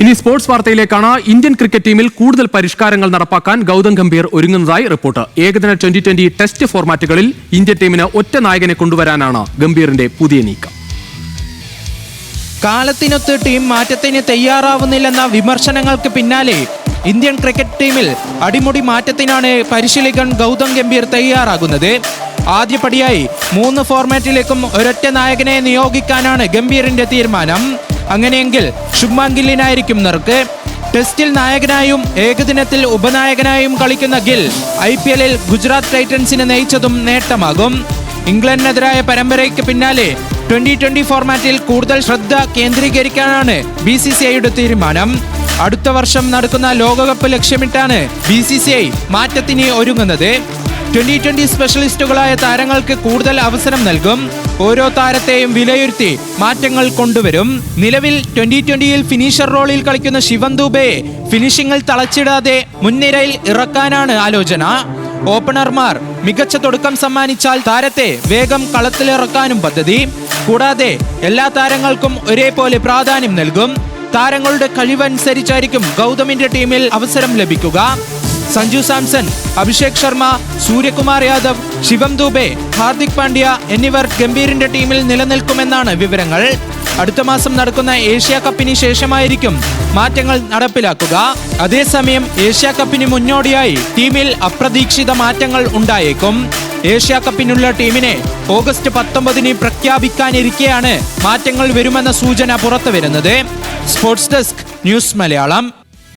ഇനി sports വാർത്തയിലേക്കാണ്. Indian cricket ടീമിൽ കൂടുതൽ പരിഷ്കാരങ്ങൾ നടപ്പാക്കാൻ ഗൗതം ഗംഭീർ ഒരുങ്ങുന്നതായി റിപ്പോർട്ട്. ഏകദിന 2020 ടെസ്റ്റ് ഫോർമാറ്റുകളിൽ ഇന്ത്യൻ ടീമിന് ഒറ്റ നായകനെ കൊണ്ടുവരാനാണ് ഗംഭീറിന്റെ പുതിയ നീക്കം. കാലത്തിനൊത്ത് ടീം മാറ്റത്തിന് തയ്യാറാവുന്നില്ലെന്ന വിമർശനങ്ങൾക്ക് പിന്നാലെ ഇന്ത്യൻ ക്രിക്കറ്റ് ടീമിൽ അടിമുടി മാറ്റത്തിനാണ് പരിശീലകൻ ഗൗതം ഗംഭീർ തയ്യാറാകുന്നത്. ആദ്യപടിയായി 3 ഫോർമാറ്റിലേക്കും ഒരൊറ്റ നായകനെ നിയോഗിക്കാനാണ് ഗംഭീറിന്റെ തീരുമാനം. അങ്ങനെയെങ്കിൽ ശുഭ്മാൻ ഗില്ലിനായിരിക്കും നറുക്ക്. ടെസ്റ്റിൽ നായകനായും ഏകദിനത്തിൽ ഉപനായകനായും കളിക്കുന്ന ഗിൽ IPL-ൽ ഗുജറാത്ത് ടൈറ്റൻസിനെ നയിച്ചതും നേട്ടമാകും. ഇംഗ്ലണ്ടിനെതിരായ പരമ്പരയ്ക്ക് പിന്നാലെ 2020 ഫോർമാറ്റിൽ കൂടുതൽ ശ്രദ്ധ കേന്ദ്രീകരിക്കാനാണ് BCCIയുടെ തീരുമാനം. അടുത്ത വർഷം നടക്കുന്ന ലോകകപ്പ് ലക്ഷ്യമിട്ടാണ് BCCI മാറ്റത്തിന് ഒരുങ്ങുന്നത്. 2020 സ്പെഷ്യലിസ്റ്റുകളായ താരങ്ങൾക്ക് കൂടുതൽ അവസരം നൽകും. ഓരോ താരത്തെയും വിലയിരുത്തി മാറ്റങ്ങൾ കൊണ്ടുവരും. നിലവിൽ 2020-ൽ ഫിനിഷർ റോളിൽ കളിക്കുന്ന ശിവം ദുബെയെ ഫിനിഷിംഗിൽ തളച്ചിടാതെ മുൻനിരയിൽ ഇറക്കാനാണ് ആലോചന. ഓപ്പണർമാർ മികച്ച തുടക്കം സമ്മാനിച്ചാൽ താരത്തെ വേഗം കളത്തിലിറക്കാനും പദ്ധതി. കൂടാതെ എല്ലാ താരങ്ങൾക്കും ഒരേപോലെ പ്രാധാന്യം നൽകും. താരങ്ങളുടെ കഴിവനുസരിച്ചായിരിക്കും ഗൗതമിന്റെ ടീമിൽ അവസരം ലഭിക്കുക. സഞ്ജു സാംസൺ, അഭിഷേക് ശർമ്മ, സൂര്യകുമാർ യാദവ്, ശിവം ദുബെ, ഹാർദിക് പാണ്ഡ്യ എന്നിവർ ഗംഭീറിന്റെ ടീമിൽ നിലനിൽക്കുമെന്നാണ് വിവരങ്ങൾ. അടുത്ത മാസം നടക്കുന്ന ഏഷ്യ കപ്പിന് ശേഷമായിരിക്കും മാറ്റങ്ങൾ നടപ്പിലാക്കുക. അതേസമയം ഏഷ്യ കപ്പിന് മുന്നോടിയായി ടീമിൽ അപ്രതീക്ഷിത മാറ്റങ്ങൾ ഉണ്ടായേക്കും. ഏഷ്യ കപ്പിനുള്ള ടീമിനെ ഓഗസ്റ്റ് 19-ന് പ്രഖ്യാപിക്കാനിരിക്കെയാണ് മാറ്റങ്ങൾ വരുമെന്ന സൂചന പുറത്തുവരുന്നത്. Sports desk, news Malayalam.